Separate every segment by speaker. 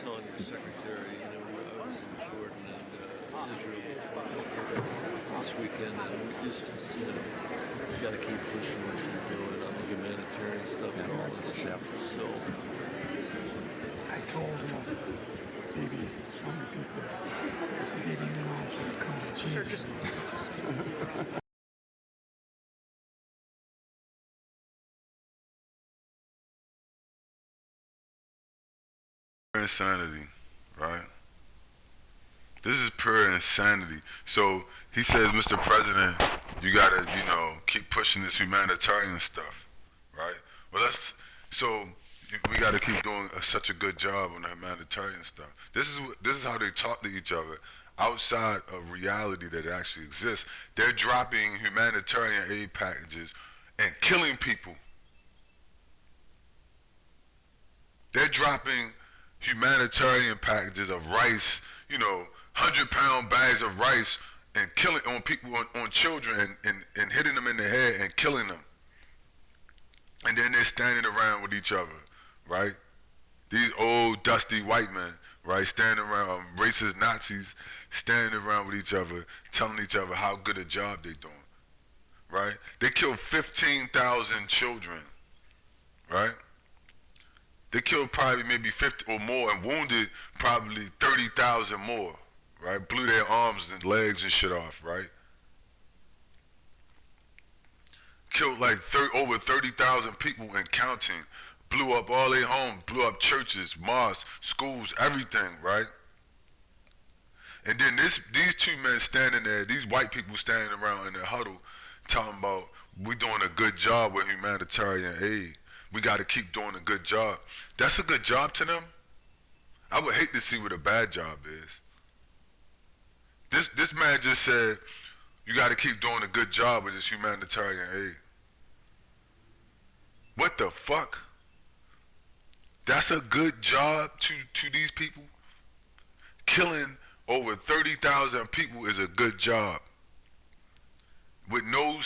Speaker 1: telling your secretary, I was in Jordan and Israel this weekend, and we just, you got to keep pushing what you're doing on the humanitarian stuff and all this shit. So
Speaker 2: I told him, baby, let me repeat this. I said, baby, you know I can't come to Jesus.
Speaker 3: Sir, just
Speaker 4: insanity, right? This is pure insanity. So he says, Mr. President, you gotta, keep pushing this humanitarian stuff, right? Well, we gotta keep doing such a good job on the humanitarian stuff. This is how they talk to each other outside of reality that actually exists. They're dropping humanitarian aid packages and killing people. They're dropping humanitarian packages of rice, 100-pound bags of rice, and killing on people, on children, and hitting them in the head and killing them. And then they're standing around with each other, right? These old dusty white men, right, standing around, racist Nazis, standing around with each other, telling each other how good a job they're doing, right? They killed 15,000 children, right? They killed probably maybe 50 or more and wounded probably 30,000 more, right? Blew their arms and legs and shit off, right? Killed like over 30,000 people and counting. Blew up all their homes, blew up churches, mosques, schools, everything, right? And then these two men standing there, these white people standing around in their huddle, talking about, we doing a good job with humanitarian aid. We got to keep doing a good job. That's a good job to them? I would hate to see what a bad job is. This man just said, you got to keep doing a good job with this humanitarian aid. What the fuck? That's a good job to these people? Killing over 30,000 people is a good job. With no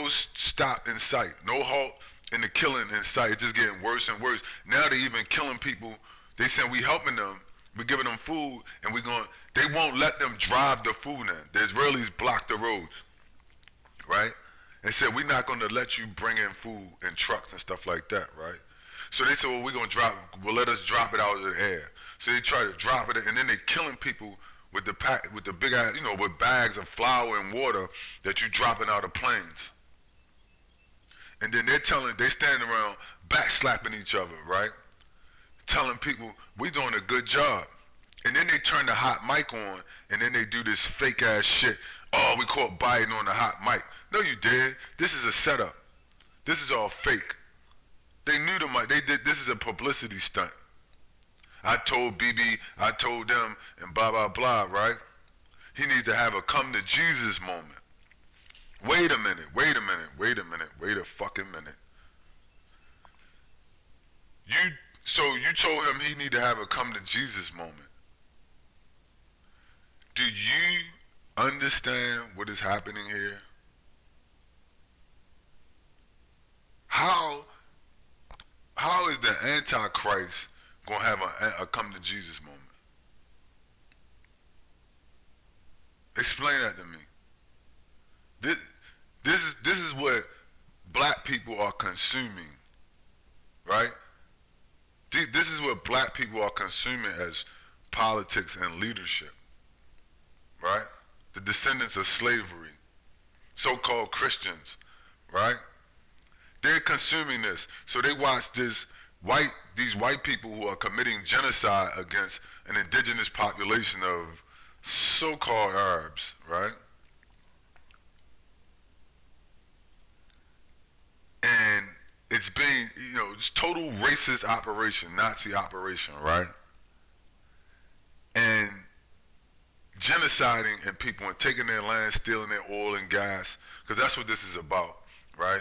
Speaker 4: stop in sight, no halt in the killing in sight. It's just getting worse and worse. Now they even killing people. They saying we helping them, we giving them food, and they won't let them drive the food in. The Israelis block the roads, right? And said we're not gonna let you bring in food in trucks and stuff like that, right? So they said, well, let us drop it out of the air. So they try to drop it, and then they killing people with the big ass, with bags of flour and water that you dropping out of planes. And then they standing around backslapping each other, right? Telling people, we doing a good job. And then they turn the hot mic on, and then they do this fake ass shit. Oh, we caught Biden on the hot mic. No, you did. This is a setup. This is all fake. They knew the mic. This is a publicity stunt. I told BB, I told them, and blah, blah, blah, right? He needs to have a come to Jesus moment. Wait a minute, wait a minute, wait a minute, wait a fucking minute. So you told him he need to have a come to Jesus moment. Do you understand what is happening here? How is the Antichrist gonna have a come to Jesus moment? Explain that to me. This is what black people are consuming, right? This is what black people are consuming as politics and leadership, right? The descendants of slavery, so-called Christians, right? They're consuming this. So they watch these white people who are committing genocide against an indigenous population of so-called Arabs, right? And it's being, it's total racist operation, Nazi operation, right? And genociding and people and taking their land, stealing their oil and gas, because that's what this is about, right?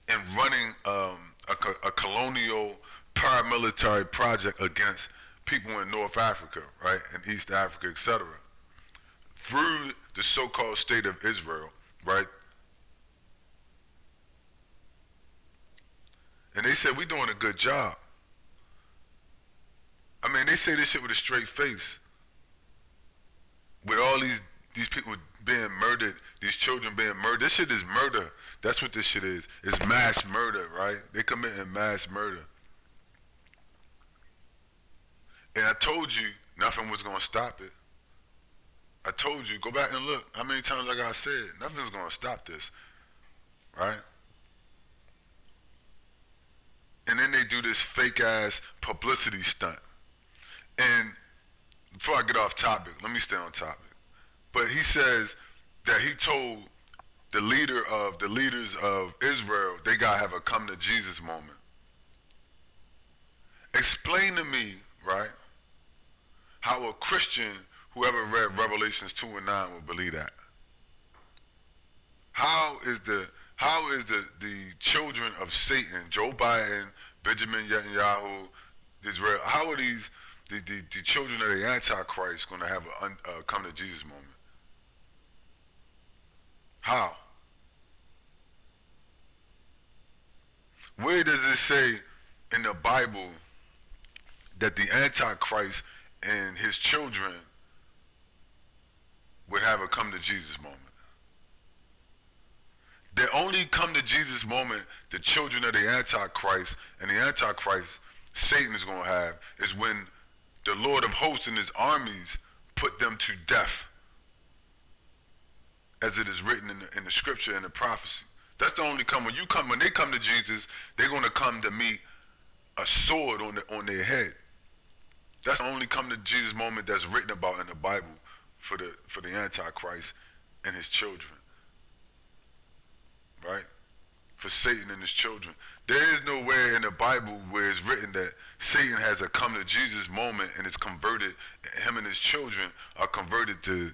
Speaker 4: And running a colonial paramilitary project against people in North Africa, right, and East Africa, etc., through the so-called state of Israel, right? And they said, we're doing a good job. I mean, they say this shit with a straight face. With all these people being murdered, these children being murdered. This shit is murder. That's what this shit is. It's mass murder, right? They committing mass murder. And I told you nothing was gonna stop it. I told you, go back and look. How many times like I said, nothing's gonna stop this, right? And then they do this fake ass publicity stunt. And before I get off topic, let me stay on topic. But he says that he told the leaders of Israel, they gotta have a come to Jesus moment. Explain to me, right, how a Christian, whoever read Revelations 2 and 9 would believe that. How is the children of Satan, Joe Biden, Benjamin Netanyahu, Israel, how are these the children of the Antichrist going to have a come to Jesus moment? How? Where does it say in the Bible that the Antichrist and his children would have a come to Jesus moment? The only come to Jesus moment the children of the Antichrist and the Antichrist Satan is going to have is when the Lord of hosts and his armies put them to death, as it is written in the scripture and the prophecy. That's the only come. When they come to Jesus, they're going to come to meet a sword on their head. That's the only come to Jesus moment that's written about in the Bible for the Antichrist and his children. Right? For Satan and his children. There is nowhere in the Bible where it's written that Satan has a come to Jesus moment and it's converted, him and his children are converted to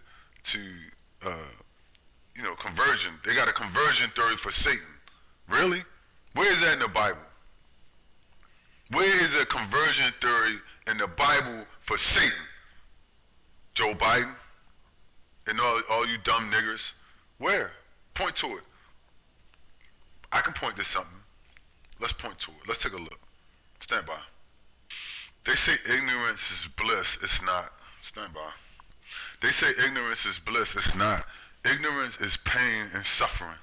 Speaker 4: conversion. They got a conversion theory for Satan. Really? Where is that in the Bible? Where is a conversion theory in the Bible for Satan? Joe Biden and all you dumb niggers? Where? Point to it. I can point to something. Let's point to it. Let's take a look. Stand by. They say ignorance is bliss. It's not. Stand by. They say ignorance is bliss. It's not. Ignorance is pain and suffering.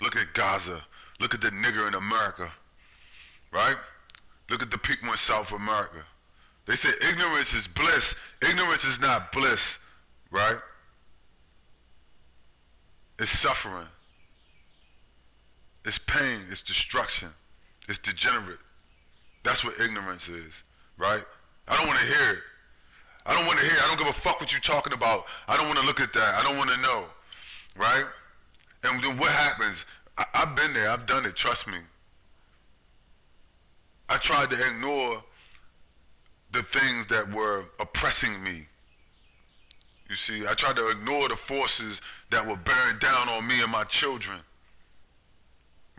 Speaker 4: Look at Gaza. Look at the nigger in America. Right? Look at the people in South America. They say ignorance is bliss. Ignorance is not bliss. Right? It's suffering. It's pain, it's destruction, it's degenerate. That's what ignorance is, right? I don't want to hear it. I don't give a fuck what you're talking about. I don't want to look at that. I don't want to know, right? And then what happens? I've been there, I've done it, trust me. I tried to ignore the things that were oppressing me. You see, I tried to ignore the forces that were bearing down on me and my children.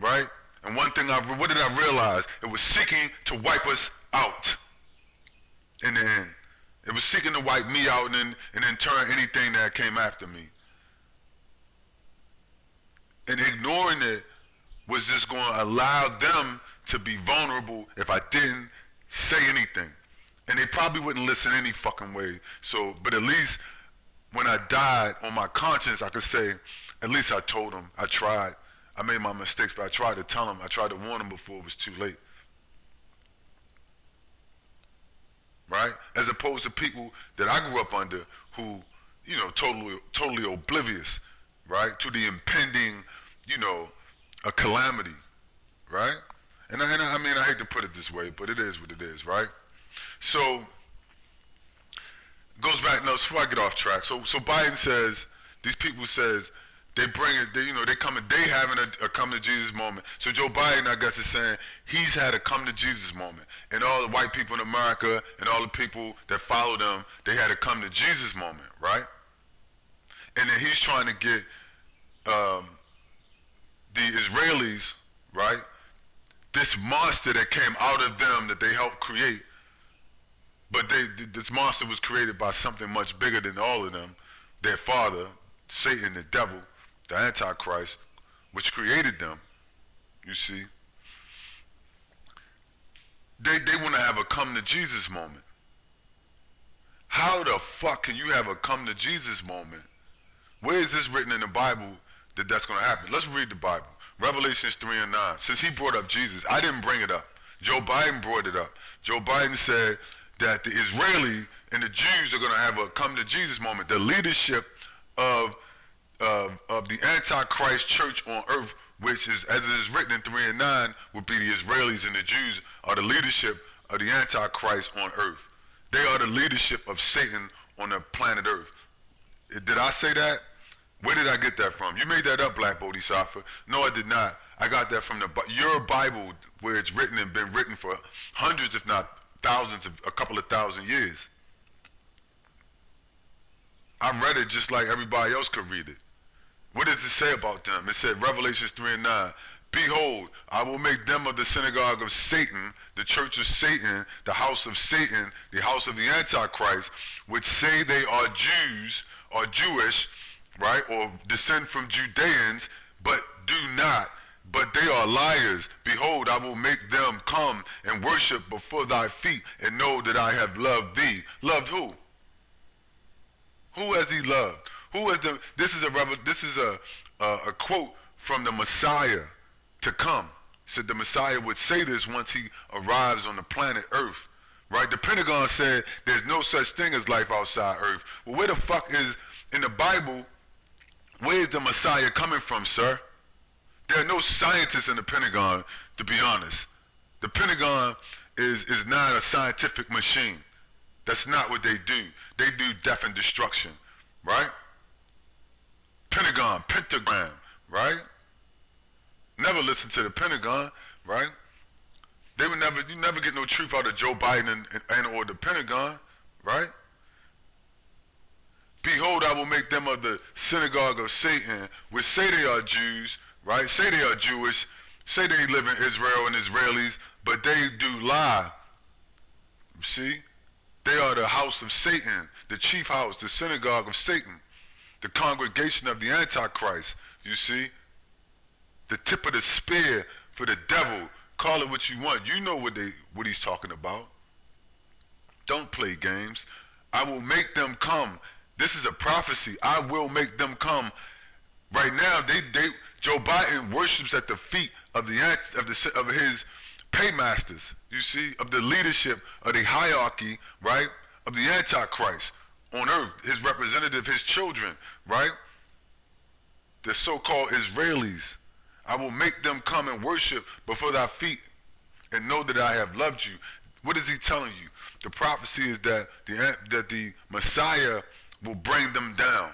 Speaker 4: Right? And one thing, what did I realize? It was seeking to wipe us out in the end. It was seeking to wipe me out and then turn anything that came after me. And ignoring it was just going to allow them to be vulnerable if I didn't say anything. And they probably wouldn't listen any fucking way. So, but at least when I died on my conscience, I could say, at least I told them, I tried. I made my mistakes, but I tried to tell them, I tried to warn them before it was too late. Right? As opposed to people that I grew up under who, totally oblivious, right, to the impending, a calamity, right? And I mean, I hate to put it this way, but it is what it is, right? So, goes back, before I get off track, so Biden says, these people says, they bring it, they having a come to Jesus moment. So Joe Biden, I guess, is saying he's had a come to Jesus moment. And all the white people in America and all the people that follow them, they had a come to Jesus moment, right? And then he's trying to get the Israelis, right? This monster that came out of them that they helped create, but this monster was created by something much bigger than all of them, their father, Satan, the devil, the Antichrist, which created them, you see. They want to have a come to Jesus moment. How the fuck can you have a come to Jesus moment? Where is this written in the Bible that that's going to happen? Let's read the Bible. Revelations 3 and 9. Since he brought up Jesus, I didn't bring it up. Joe Biden brought it up. Joe Biden said that the Israeli and the Jews are going to have a come to Jesus moment. The leadership of the Antichrist church on earth, which is, as it is written in 3 and 9, would be the Israelis and the Jews are the leadership of the Antichrist on earth. They are the leadership of Satan on the planet earth. Did I say that? Where did I get that from? You made that up, Black Bodhisattva. No, I did not. I got that from your Bible, where it's written and been written for hundreds, if not thousands, of a couple of thousand years. I read it just like everybody else could read it. What does it say about them? It said, Revelations 3 and 9, behold, I will make them of the synagogue of Satan, the church of Satan, the house of Satan, the house of the Antichrist, which say they are Jews or Jewish, right, or descend from Judeans, but do not, but they are liars. Behold, I will make them come and worship before thy feet, and know that I have loved thee. Loved who? Who has he loved? Who is the? This is a quote from the Messiah to come. Said the Messiah would say this once he arrives on the planet Earth, right? The Pentagon said there's no such thing as life outside Earth. Well, where the fuck is in the Bible? Where is the Messiah coming from, sir? There are no scientists in the Pentagon, to be honest. The Pentagon is not a scientific machine. That's not what they do. They do death and destruction, right? Pentagon, pentagram, right? Never listen to the Pentagon, right? You never get no truth out of Joe Biden and or the Pentagon, right? Behold, I will make them of the synagogue of Satan, which say they are Jews, right? Say they are Jewish, say they live in Israel and Israelis, but they do lie. You see? They are the house of Satan, the chief house, the synagogue of Satan, the congregation of the Antichrist. You see? The tip of the spear for the devil. Call it what you want. You know what he's talking about. Don't play games. I will make them come. This is a prophecy. I will make them come. Right now, Joe Biden worships at the feet of his paymasters. You see, of the leadership of the hierarchy, right, of the Antichrist on earth. His representative, his children, right? The so-called Israelis. I will make them come and worship before thy feet and know that I have loved you. What is he telling you? The prophecy is that the Messiah will bring them down.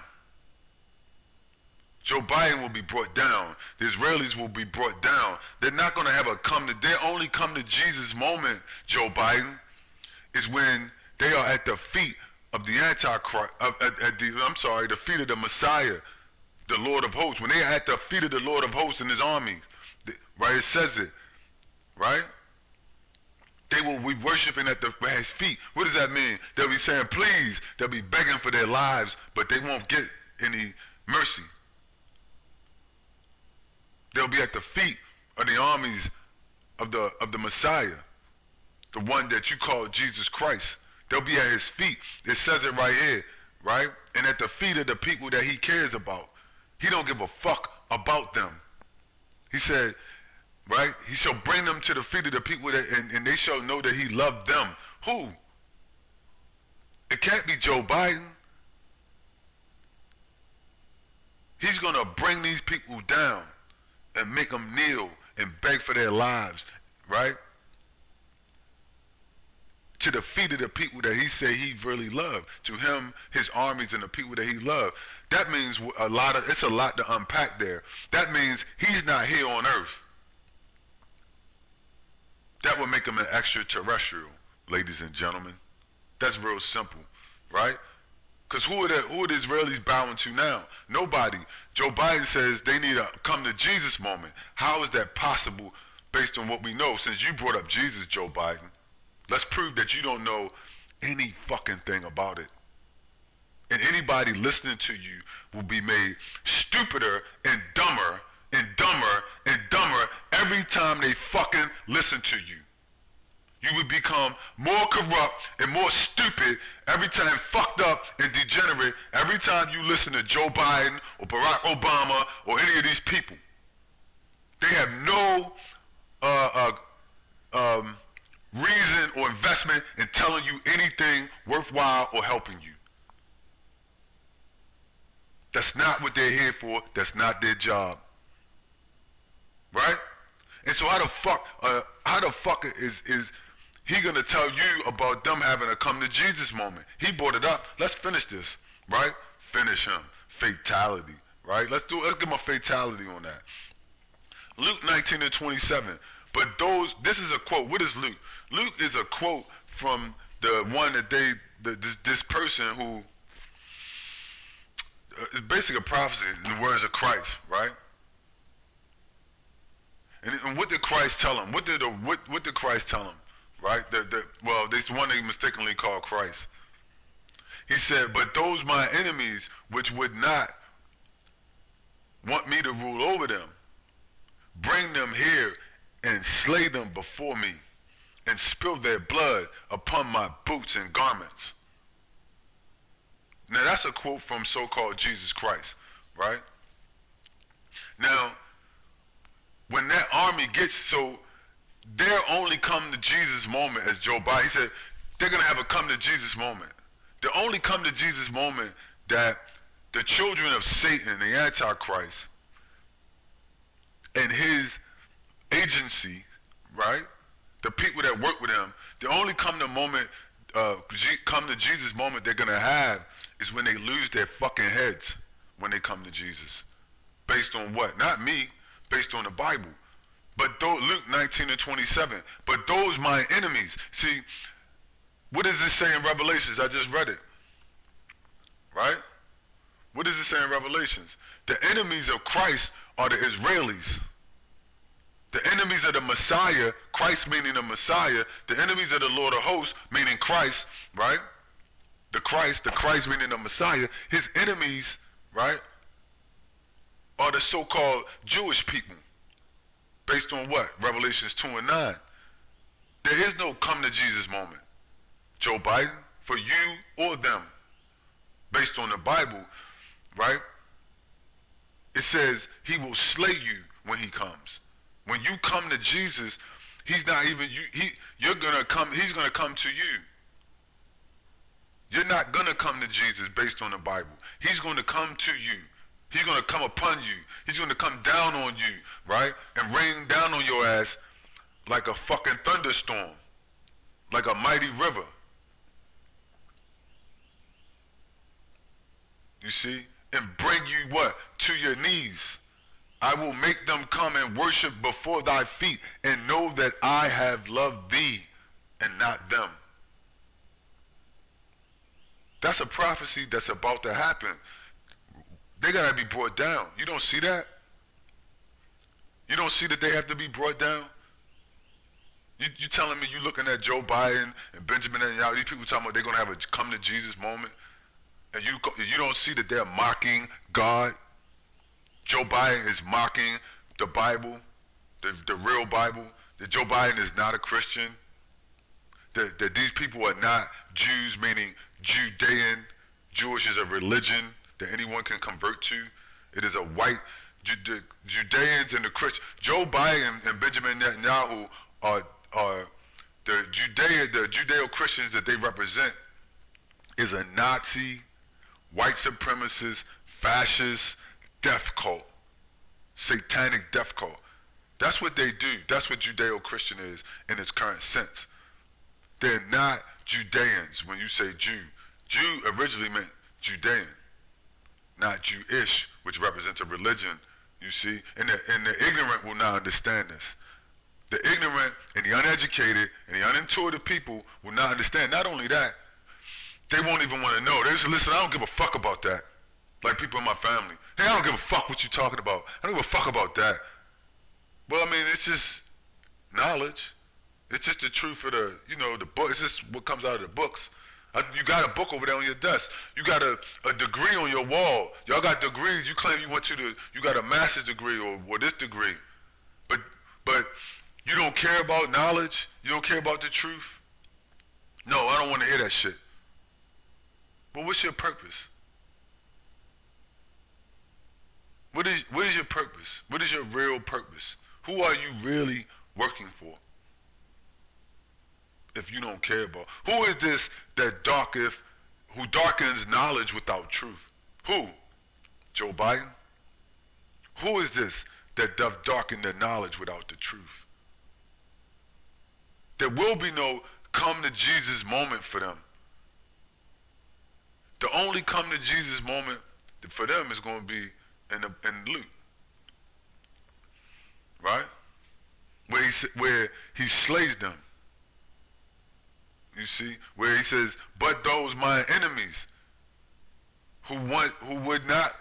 Speaker 4: Joe Biden will be brought down. The Israelis will be brought down. They're not going to have their only come to Jesus moment, Joe Biden, is when they are at the feet of the Antichrist, the feet of the Messiah, the Lord of hosts. When they are at the feet of the Lord of hosts and his armies, right, it says it, right? They will be worshiping at his feet. What does that mean? They'll be saying, please. They'll be begging for their lives, but they won't get any mercy. They'll be at the feet of the armies of the Messiah, the one that you call Jesus Christ. They'll be at his feet. It says it right here, right? And at the feet of the people that he cares about. He don't give a fuck about them. He said, right? He shall bring them to the feet of the people and they shall know that he loved them. Who? It can't be Joe Biden. He's going to bring these people down and make them kneel and beg for their lives, right? To the feet of the people that he said he really loved. To him, his armies, and the people that he loved. That means it's a lot to unpack there. That means he's not here on earth. That would make him an extraterrestrial, ladies and gentlemen. That's real simple, right? Because who are the Israelis bowing to now? Nobody. Joe Biden says they need a come to Jesus moment. How is that possible based on what we know? Since you brought up Jesus, Joe Biden, let's prove that you don't know any fucking thing about it. And anybody listening to you will be made stupider and dumber and dumber and dumber every time they fucking listen to you. You would become more corrupt and more stupid every time, fucked up and degenerate, every time you listen to Joe Biden or Barack Obama or any of these people. They have no reason or investment in telling you anything worthwhile or helping you. That's not what they're here for. That's not their job. Right? And so how the fuck is he gonna tell you about them having a come to Jesus moment? He brought it up. Let's finish this, right? Finish him. Fatality, right? Let's give him a fatality on that. Luke 19:27. But this is a quote. What is Luke? Luke is a quote from the one that this person who is basically a prophecy in the words of Christ, right? And what did Christ tell him? What did Christ tell him? Right? Well, there's one they mistakenly called Christ. He said, but those my enemies which would not want me to rule over them, bring them here and slay them before me, and spill their blood upon my boots and garments. Now that's a quote from so-called Jesus Christ, right? Now, when that army gets, so their only come to Jesus moment, as Joe Biden, he said, they're gonna have a come to Jesus moment. The only come to Jesus moment that the children of Satan, the Antichrist, and his agency, right? The people that work with him, the only come to Jesus moment they're gonna have is when they lose their fucking heads when they come to Jesus. Based on what? Not me, based on the Bible. But Luke 19:27. But those my enemies. See, what does it say in Revelations? I just read it. Right? What does it say in Revelations? The enemies of Christ are the Israelis. The enemies of the Messiah, Christ meaning the Messiah, the enemies of the Lord of hosts, meaning Christ, right? The Christ meaning the Messiah, his enemies, right, are the so-called Jewish people. Based on what? Revelations 2:9. There is no come to Jesus moment, Joe Biden, for you or them. Based on the Bible, right? It says he will slay you when he comes. When you come to Jesus, he's not even you're gonna come, he's gonna come to you. You're not gonna come to Jesus based on the Bible. He's gonna come to you. He's gonna come upon you. He's gonna come down on you, right? And rain down on your ass like a fucking thunderstorm, like a mighty river. You see? And bring you what? To your knees. I will make them come and worship before thy feet and know that I have loved thee and not them. That's a prophecy that's about to happen. They gotta be brought down. You don't see that? You don't see that they have to be brought down? You telling me you looking at Joe Biden and Benjamin Netanyahu, these people talking about they're gonna have a come to Jesus moment, and you don't see that they're mocking God? Joe Biden is mocking the Bible, the real Bible, that Joe Biden is not a Christian, that these people are not Jews, meaning Judean. Jewish is a religion that anyone can convert to. It is a white, the Judeans and the Christians. Joe Biden and Benjamin Netanyahu are the Judeo-Christians that they represent is a Nazi, white supremacist, fascist, death cult, satanic death cult. That's what they do. That's what Judeo-Christian is in its current sense. They're not Judeans when you say Jew. Jew originally meant Judean, not Jewish, which represents a religion, you see. And the ignorant will not understand this. The ignorant and the uneducated and the unintuitive people will not understand. Not only that, they won't even want to know. They just listen, I don't give a fuck about that. Like people in my family. Hey, I don't give a fuck what you're talking about. I don't give a fuck about that. Well, I mean, it's just knowledge. It's just the truth of the book. It's just what comes out of the books. You got a book over there on your desk. You got a degree on your wall. Y'all got degrees. You claim you got a master's degree or this degree. But You don't care about knowledge? You don't care about the truth? No, I don't want to hear that shit. But what's your purpose? What is your purpose? What is your real purpose? Who are you really working for? If you don't care about, who is this that who darkens knowledge without truth? Who? Joe Biden? Who is this that doth darken the knowledge without the truth? There will be no come to Jesus moment for them. The only come to Jesus moment for them is going to be in Luke, right? Where he slays them. You see, where he says, "But those my enemies, who would not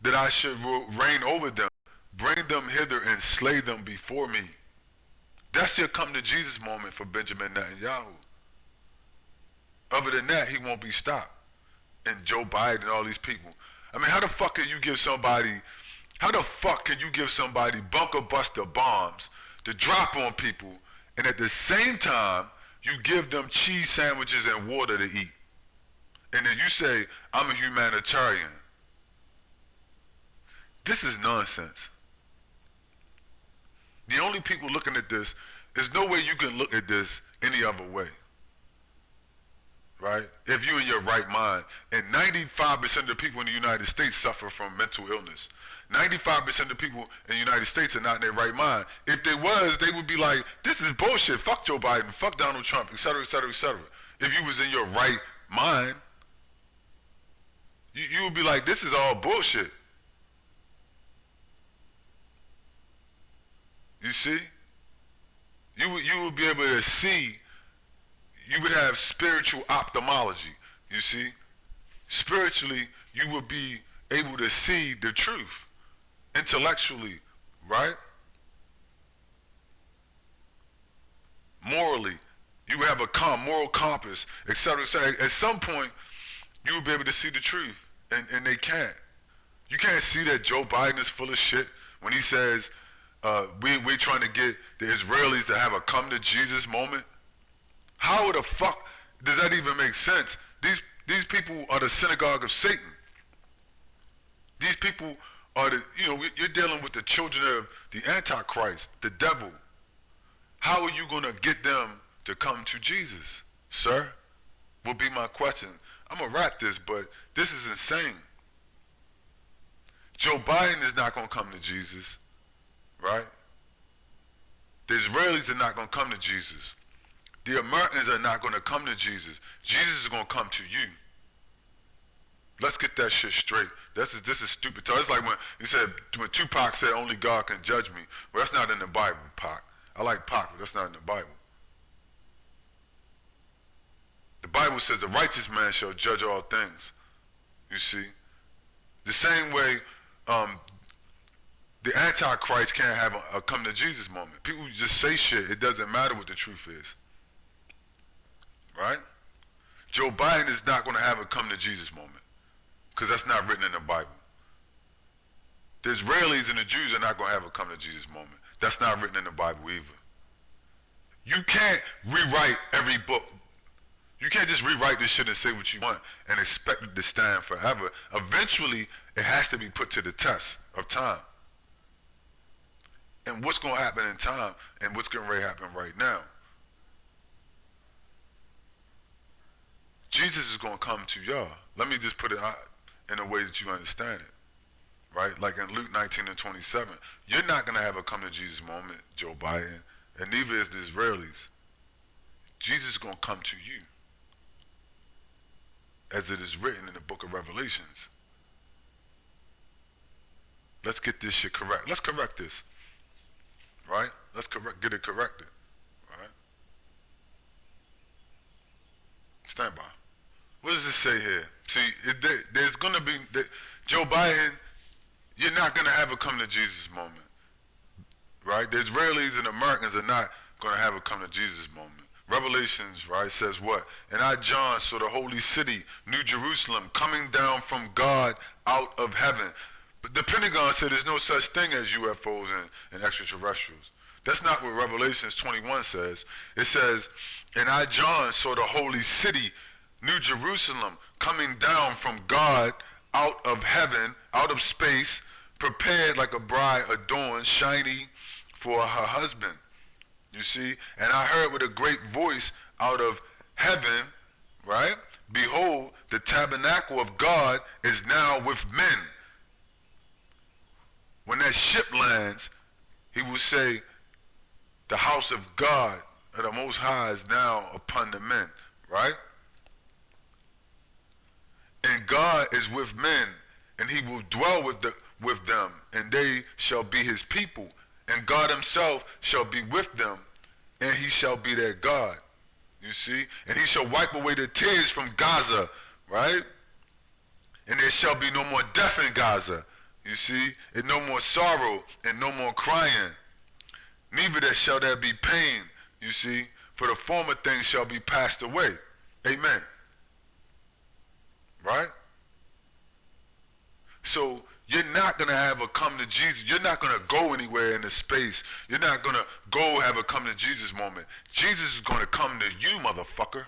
Speaker 4: that I should reign over them, bring them hither and slay them before me." That's your come to Jesus moment for Benjamin Netanyahu. Other than that, he won't be stopped. And Joe Biden and all these people. I mean, how the fuck can you give somebody bunker buster bombs to drop on people, and at the same time, you give them cheese sandwiches and water to eat? And then you say, I'm a humanitarian. This is nonsense. The only people looking at this, there's no way you can look at this any other way. Right? If you're in your right mind. And 95% of the people in the United States suffer from mental illness. 95% of the people in the United States are not in their right mind. If they was, they would be like, this is bullshit. Fuck Joe Biden. Fuck Donald Trump, etc., etc., etc. If you was in your right mind, you would be like, this is all bullshit. You see? You would be able to see. You would have spiritual ophthalmology, you see? Spiritually, you would be able to see the truth. Intellectually, right? Morally, you would have a moral compass, etc., etc. At some point, you will be able to see the truth, and they can't. You can't see that Joe Biden is full of shit when he says, we're trying to get the Israelis to have a come to Jesus moment. How the fuck does that even make sense? These people are the synagogue of Satan. These people are you're dealing with the children of the Antichrist, the devil. How are you going to get them to come to Jesus, sir? Will be my question. I'm going to wrap this, but this is insane. Joe Biden is not going to come to Jesus, right? The Israelis are not going to come to Jesus. The Americans are not going to come to Jesus. Jesus is going to come to you. Let's get that shit straight. This is stupid talk. It's like when Tupac said only God can judge me. Well, that's not in the Bible, Pac. I like Pac, but that's not in the Bible. The Bible says the righteous man shall judge all things. You see? The same way the Antichrist can't have a come to Jesus moment. People just say shit. It doesn't matter what the truth is. Right? Joe Biden is not going to have a come to Jesus moment because that's not written in the Bible. The Israelis and the Jews are not going to have a come to Jesus moment. That's not written in the Bible either. You can't rewrite every book. You can't just rewrite this shit and say what you want and expect it to stand forever. Eventually, it has to be put to the test of time. And what's going to happen in time and what's going to happen right now. Jesus is going to come to y'all. Let me just put it out in a way that you understand it, right? Like in Luke 19:27, you're not going to have a come to Jesus moment, Joe Biden, and neither is the Israelis. Jesus is going to come to you, as it is written in the book of Revelations. Let's get this shit correct. Let's correct this, right? Let's get it corrected, right? Stand by. What does it say here? See, there's going to be, Joe Biden, you're not going to have a come to Jesus moment, right? The Israelis and Americans are not going to have a come to Jesus moment. Revelations, right, says what? And I, John, saw the holy city, New Jerusalem, coming down from God out of heaven. But the Pentagon said there's no such thing as UFOs and extraterrestrials. That's not what Revelations 21 says. It says, and I, John, saw the holy city, New Jerusalem, coming down from God out of heaven, out of space, prepared like a bride adorned, shiny for her husband. You see? And I heard with a great voice out of heaven, right? Behold, the tabernacle of God is now with men. When that ship lands, he will say, the house of God, of the Most High, is now upon the men, right? And God is with men, and he will dwell with them, and they shall be his people. And God himself shall be with them, and he shall be their God. You see? And he shall wipe away the tears from Gaza, right? And there shall be no more death in Gaza, you see? And no more sorrow, and no more crying. Neither shall there be pain, you see? For the former things shall be passed away. Amen. Right? So you're not going to have a come to Jesus. You're not going to go anywhere in the space. You're not going to go have a come to Jesus moment. Jesus is going to come to you, motherfucker.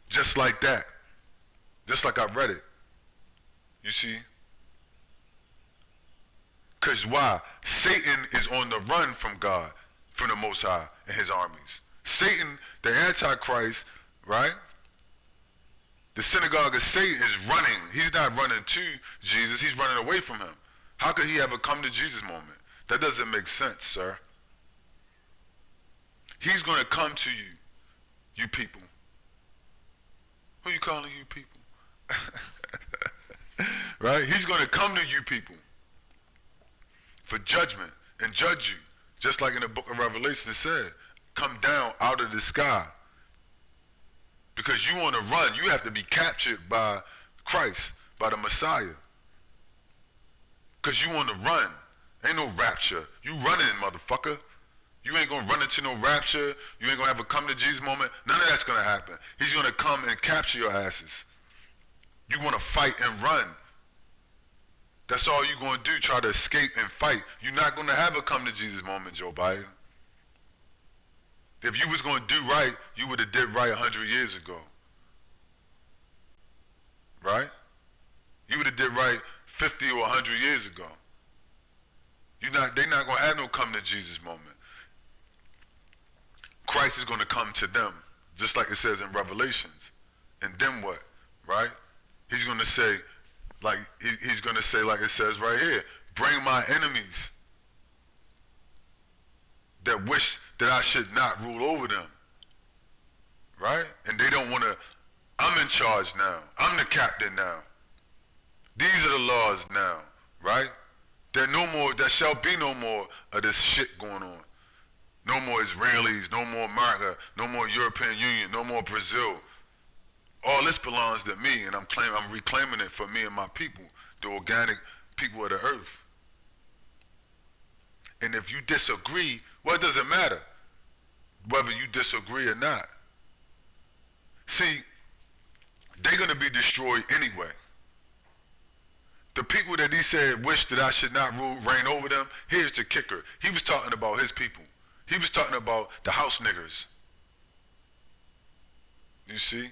Speaker 4: Just like that. Just like I read it. You see? Because why? Satan is on the run from God, from the Most High and his armies. Satan, the Antichrist, right? The synagogue of Satan is running. He's not running to Jesus. He's running away from him. How could he ever come to Jesus moment? That doesn't make sense, sir. He's going to come to you, you people. Who you calling you people? Right? He's going to come to you people for judgment and judge you. Just like in the book of Revelation it said, come down out of the sky. Because you want to run, you have to be captured by Christ, by the Messiah. Because you want to run. Ain't no rapture. You running, motherfucker. You ain't going to run into no rapture. You ain't going to have a come to Jesus moment. None of that's going to happen. He's going to come and capture your asses. You want to fight and run. That's all you're going to do, try to escape and fight. You're not going to have a come to Jesus moment, Joe Biden. If you was going to do right, you would have did right 100 years ago. Right? You would have did right 50 or 100 years ago. They're not going to have no come to Jesus moment. Christ is going to come to them, just like it says in Revelations. And then what? Right? He's going to say, like he's going to say, like it says right here, bring my enemies that wish that I should not rule over them. Right? And they don't want to, I'm in charge now. I'm the captain now. These are the laws now. Right? There shall be no more of this shit going on. No more Israelis, no more America, no more European Union, no more Brazil. All this belongs to me, and I'm reclaiming it for me and my people, the organic people of the earth. And if you disagree, well, it doesn't matter whether you disagree or not. See, they're going to be destroyed anyway. The people that he said wish that I should not reign over them, here's the kicker. He was talking about his people. He was talking about the house niggers. You see?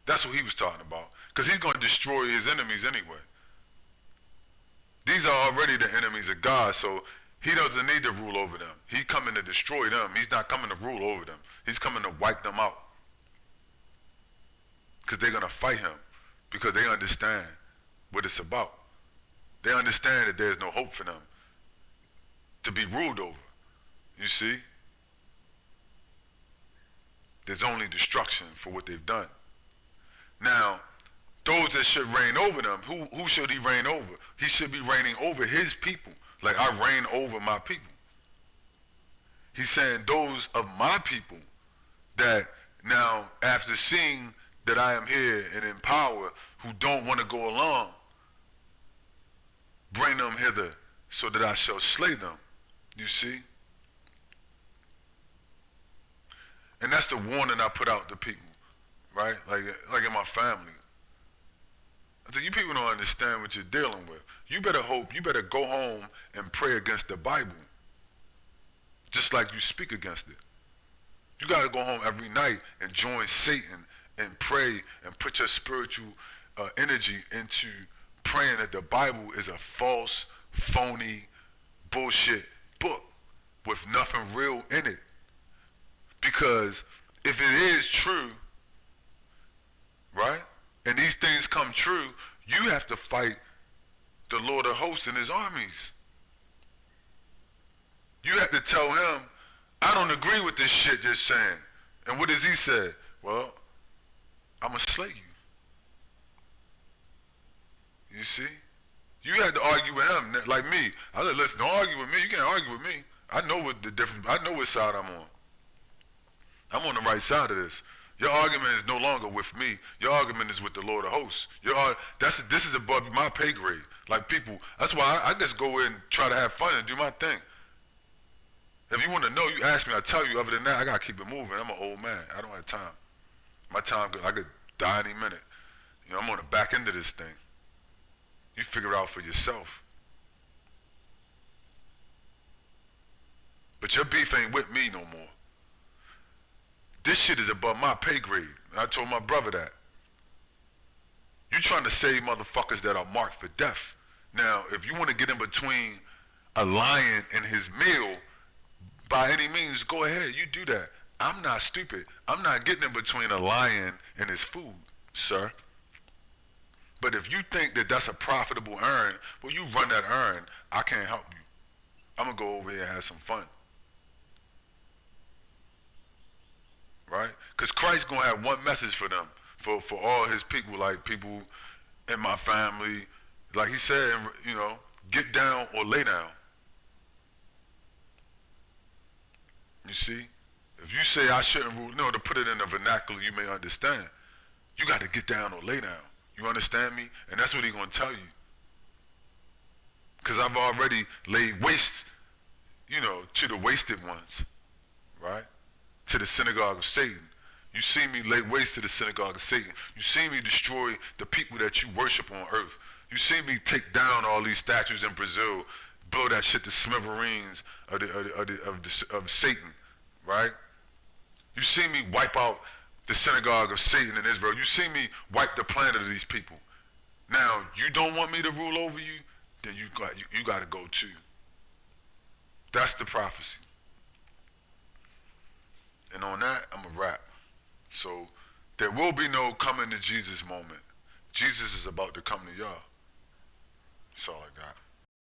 Speaker 4: That's what he was talking about. Because he's going to destroy his enemies anyway. These are already the enemies of God, so he doesn't need to rule over them. He's coming to destroy them. He's not coming to rule over them. He's coming to wipe them out. Because they're going to fight him. Because they understand what it's about. They understand that there's no hope for them to be ruled over. You see? There's only destruction for what they've done. Now, those that should reign over them, who should he reign over? He should be reigning over his people, like I reign over my people. He's saying those of my people that now, after seeing that I am here and in power, who don't want to go along, bring them hither so that I shall slay them. You see? And that's the warning I put out to people, right? Like in my family. I said, you people don't understand what you're dealing with. You better hope, you better go home and pray against the Bible, just like you speak against it. You got to go home every night and join Satan and pray and put your spiritual energy into praying that the Bible is a false, phony, bullshit book with nothing real in it. Because if it is true, right, and these things come true, you have to fight the Lord of hosts and his armies. You have to tell him, I don't agree with this shit you're saying. And what does he say? Well, I'm going to slay you. You see? You had to argue with him, like me. I said, listen, don't argue with me. You can't argue with me. I know what the difference, I know what side I'm on. I'm on the right side of this. Your argument is no longer with me. Your argument is with the Lord of hosts. This is above my pay grade. Like people, that's why I just go in and try to have fun and do my thing. If you want to know, you ask me, I tell you. Other than that, I got to keep it moving. I'm an old man. I don't have time. My time, I could die any minute. You know, I'm on the back end of this thing. You figure it out for yourself. But your beef ain't with me no more. This shit is above my pay grade. I told my brother that. You trying to save motherfuckers that are marked for death. Now, if you want to get in between a lion and his meal, by any means, go ahead, you do that. I'm not stupid. I'm not getting in between a lion and his food, sir. But if you think that that's a profitable earn, well, you run that earn, I can't help you. I'm going to go over here and have some fun. Right? Because Christ's going to have one message for them, for all his people, like people in my family. Like he said, you know, get down or lay down. You see? If you say I shouldn't rule, no, to put it in a vernacular you may understand, you got to get down or lay down. You understand me? And that's what he's going to tell you. Because I've already laid waste, you know, to the wasted ones, right? To the synagogue of Satan. You see me lay waste to the synagogue of Satan. You see me destroy the people that you worship on earth. You see me take down all these statues in Brazil, blow that shit to smithereens of Satan, right? You see me wipe out the synagogue of Satan in Israel. You see me wipe the planet of these people. Now, you don't want me to rule over you, then you got to go too. That's the prophecy. And on that, I'm a wrap. So there will be no coming to Jesus moment. Jesus is about to come to y'all. That's all I got.